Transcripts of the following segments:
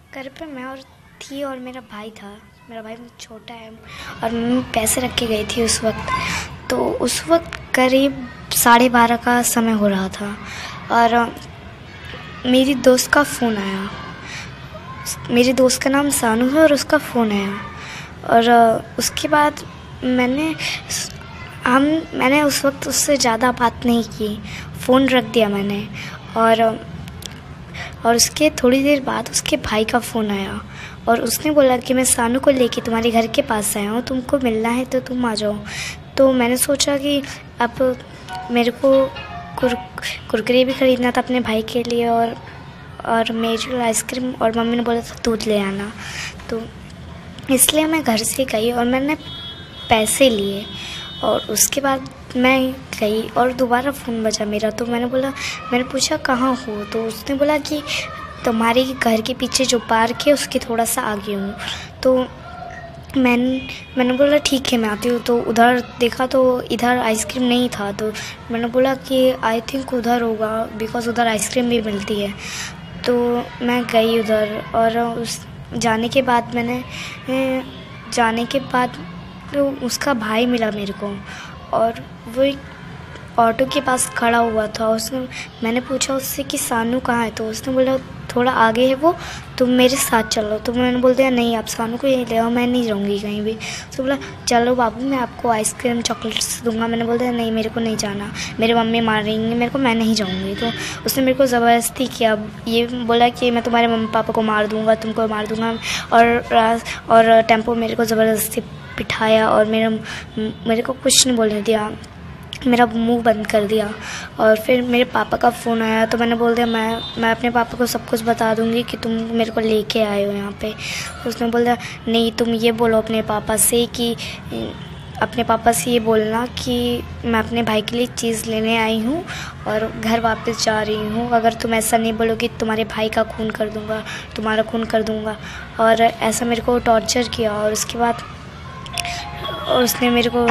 घर पे मैं और थी और मेरा भाई था। मेरा भाई छोटा है और मम्मी पैसे रख के गई थी उस वक्त। तो उस वक्त करीब 12:30 का समय हो रहा था और मेरी दोस्त का फ़ोन आया। मेरी दोस्त का नाम सानू है और उसका फ़ोन आया और उसके बाद मैंने उस वक्त उससे ज़्यादा बात नहीं की, फ़ोन रख दिया मैंने। और उसके थोड़ी देर बाद उसके भाई का फ़ोन आया और उसने बोला कि मैं सानू को लेके तुम्हारे घर के पास आया हूँ, तुमको मिलना है तो तुम आ जाओ। तो मैंने सोचा कि अब मेरे को कुरकुरे भी ख़रीदना था अपने भाई के लिए और मेरी आइसक्रीम, और मम्मी ने बोला था दूध ले आना। तो इसलिए मैं घर से गई और मैंने पैसे लिए और उसके बाद मैं गई और दोबारा फ़ोन बजा मेरा। तो मैंने पूछा कहाँ हो, तो उसने बोला कि तुम्हारे घर के पीछे जो पार्क है उसके थोड़ा सा आगे हूँ। तो मैंने बोला ठीक है मैं आती हूँ। तो उधर देखा तो इधर आइसक्रीम नहीं था। तो मैंने बोला कि आई थिंक उधर होगा, बिकॉज़ उधर आइसक्रीम भी मिलती है। तो मैं गई उधर और उस जाने के बाद तो उसका भाई मिला मेरे को और वो एक ऑटो के पास खड़ा हुआ था। मैंने पूछा उससे कि सानू कहाँ है, तो उसने बोला थोड़ा आगे है वो, तुम मेरे साथ चलो। तो मैंने बोल दिया नहीं, आप सानू को यहीं ले आओ, मैं नहीं जाऊँगी कहीं भी। तो बोला चलो बाबू मैं आपको आइसक्रीम चॉकलेट्स दूँगा। मैंने बोल दिया नहीं, मेरे को नहीं जाना, मेरे मम्मी मार रही हैं मेरे को, मैं नहीं जाऊँगी। तो उसने मेरे को ज़बरदस्ती किया, ये बोला कि मैं तुम्हारे मम्मी पापा को मार दूँगा, तुमको मार दूँगा। और टेम्पो मेरे को ज़बरदस्ती बिठाया और मेरे को कुछ नहीं बोलने दिया, मेरा मुंह बंद कर दिया। और फिर मेरे पापा का फ़ोन आया तो मैंने बोल दिया मैं अपने पापा को सब कुछ बता दूंगी कि तुम मेरे को लेके आए हो यहाँ पे। तो उसने बोल दिया नहीं, तुम ये बोलो अपने पापा से ये बोलना कि मैं अपने भाई के लिए चीज़ लेने आई हूँ और घर वापस जा रही हूँ। अगर तुम ऐसा नहीं बोलोगे तुम्हारे भाई का खून कर दूँगा, तुम्हारा खून कर दूँगा। और ऐसा मेरे को टॉर्चर किया और उसके बाद उसने मेरे को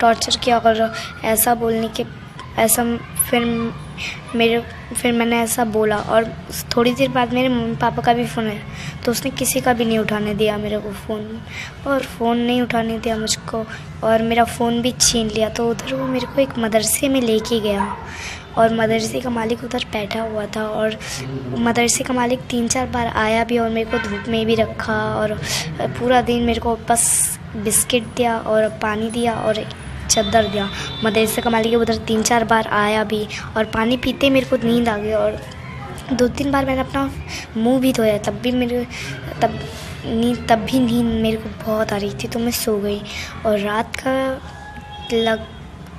टॉर्चर किया और फिर मैंने ऐसा बोला। और थोड़ी देर बाद मेरे मम्मी पापा का भी फ़ोन आया तो उसने किसी का भी नहीं उठाने दिया मेरे को फ़ोन नहीं उठाने दिया मुझको और मेरा फ़ोन भी छीन लिया। तो उधर वो मेरे को एक मदरसे में लेके गया और मदरसे का मालिक उधर बैठा हुआ था और मदरसे का मालिक 3-4 बार आया भी और मेरे को धूप में भी रखा और पूरा दिन मेरे को बस बिस्किट दिया और पानी दिया और चादर दिया। मदरसे का मालिक उधर 3-4 बार आया भी और पानी पीते मेरे को नींद आ गई और 2-3 बार मैंने अपना मुंह भी धोया, तब भी नींद मेरे को बहुत आ रही थी। तो मैं सो गई और रात का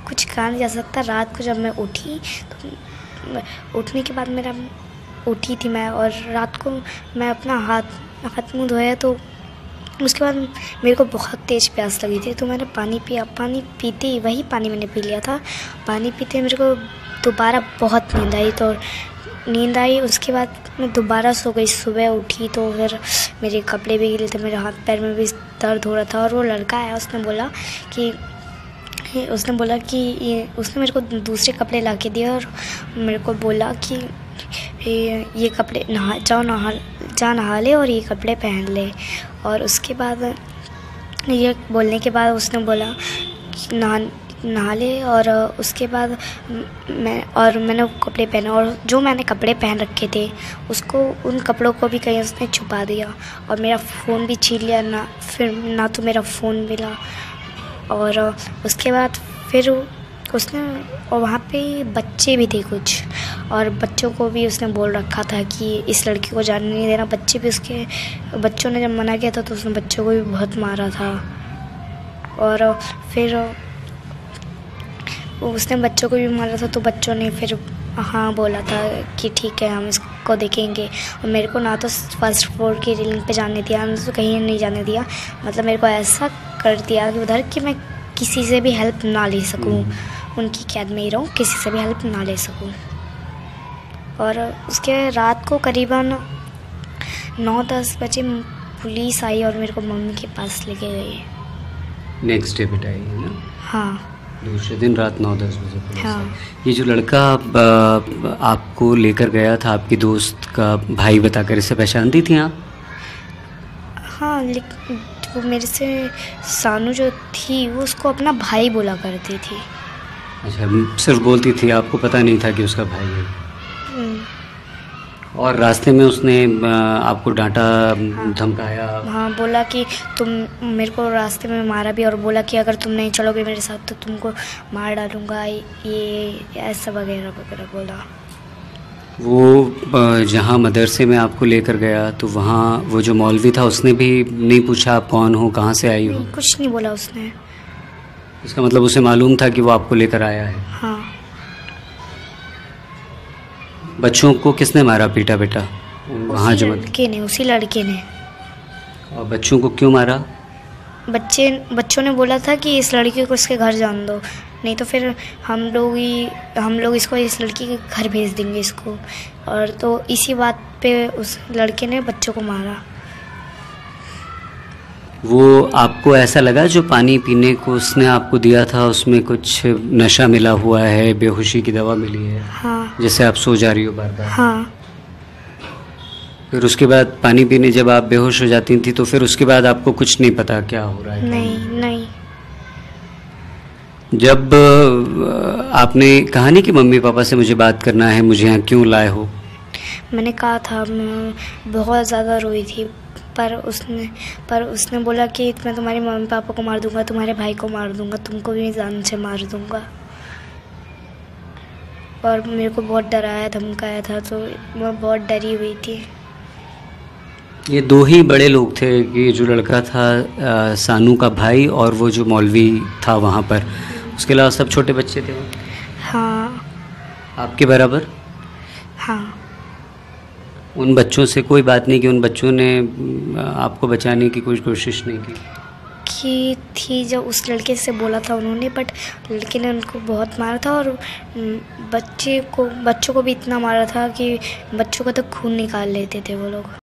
कुछ कहा नहीं जा सकता। रात को जब मैं उठी तो उठने के बाद उठी थी मैं और रात को मैं अपना हाथ मुँह धोया तो उसके बाद मेरे को बहुत तेज़ प्यास लगी थी। तो मैंने पानी पिया, पानी पीते ही वही पानी मैंने पी लिया था। पानी पीते मेरे को दोबारा बहुत नींद आई। उसके बाद मैं दोबारा सो गई। सुबह उठी तो फिर मेरे कपड़े भी गिले थे, मेरे हाथ पैर में भी दर्द हो रहा था। और वो लड़का आया, उसने मेरे को दूसरे कपड़े ला के दिए और मेरे को बोला कि ये कपड़े जा नहा ले और ये कपड़े पहन ले। और उसके बाद ये बोलने के बाद उसने बोला कि नहा ले और उसके बाद मैंने कपड़े पहने और जो मैंने कपड़े पहन रखे थे उन कपड़ों को भी कहीं उसने छुपा दिया और मेरा फ़ोन भी छीन लिया ना तो मेरा फ़ोन मिला। और उसके बाद फिर उसने, और वहाँ पे बच्चे भी थे कुछ, और बच्चों को भी उसने बोल रखा था कि इस लड़की को जाने नहीं देना। बच्चों ने जब मना किया था तो उसने बच्चों को भी बहुत मारा था। और फिर उसने बच्चों को भी मारा था तो बच्चों ने फिर हाँ बोला था कि ठीक है हम इसको देखेंगे। और मेरे को ना तो फर्स्ट फ्लोर की रेलिंग पे जाने दिया, ना तो कहीं नहीं जाने दिया। मतलब मेरे को ऐसा कर दिया कि उधर कि मैं किसी से भी हेल्प ना ले सकूं, उनकी कैद में ही रहूं, किसी से भी हेल्प ना ले सकूं। और उसके रात को करीबन 9-10 बजे पुलिस आई और मेरे को मम्मी के पास लेके गई। नेक्स्ट डे बेटा है ना? हाँ, दूसरे दिन रात 9-10 बजे पुलिस हाँ। आई। ये जो लड़का आपको लेकर गया था, आपकी दोस्त का भाई बताकर, इसे पहचानती थी आप? हाँ, लेकिन वो मेरे से सानू जो थी वो उसको अपना भाई बोला करती थी। अच्छा, सिर्फ बोलती थी, आपको पता नहीं था कि उसका भाई है। हम्म, और रास्ते में उसने आपको डांटा, हाँ। धमकाया? हाँ, बोला कि तुम, मेरे को रास्ते में मारा भी और बोला कि अगर तुम नहीं चलोगे मेरे साथ तो तुमको मार डालूँगा, ये ऐसा वगैरह वगैरह बोला। वो जहाँ मदरसे में आपको लेकर गया तो वहाँ वो जो मौलवी था उसने भी नहीं पूछा आप कौन हो, कहाँ से आई हो? नहीं, कुछ नहीं बोला उसने। इसका मतलब उसे मालूम था कि वो आपको लेकर आया है। हाँ, बच्चों को किसने मारा पीटा बेटा वहाँ जो उसी लड़के ने। और बच्चों को क्यों मारा? बच्चों ने बोला था कि इस लड़के को इसके घर जान दो, नहीं तो फिर हम लोग इसको इस लड़की के घर भेज देंगे इसको। और तो इसी बात पे उस लड़के ने बच्चों को मारा। वो आपको ऐसा लगा जो पानी पीने को उसने आपको दिया था उसमें कुछ नशा मिला हुआ है, बेहोशी की दवा मिली है? हाँ। जैसे आप सो जा रही हो बार बार। हाँ। फिर उसके बाद पानी पीने जब आप बेहोश हो जाती थी तो फिर उसके बाद आपको कुछ नहीं पता क्या हो रहा है? नहीं। जब आपने कहा नहीं कि मम्मी पापा से मुझे बात करना है, मुझे यहाँ क्यों लाए हो? मैंने कहा था, मैं बहुत ज़्यादा रोई थी, पर उसने बोला कि मैं तुम्हारे मम्मी पापा को मार दूंगा, तुम्हारे भाई को मार दूंगा, तुमको भी जान से मार दूंगा। और मेरे को बहुत डराया धमकाया था, तो मैं बहुत डरी हुई थी। ये दो ही बड़े लोग थे कि जो लड़का था सानू का भाई और वो जो मौलवी था वहाँ पर, उसके अलावा सब छोटे बच्चे थे वो? हाँ। आपके बराबर? हाँ। उन बच्चों से कोई बात नहीं कि उन बच्चों ने आपको बचाने की कोई कोशिश नहीं की? थी जब उस लड़के से बोला था उन्होंने, बट लड़के ने उनको बहुत मारा था और बच्चों को भी इतना मारा था कि बच्चों का तो खून निकाल लेते थे वो लोग।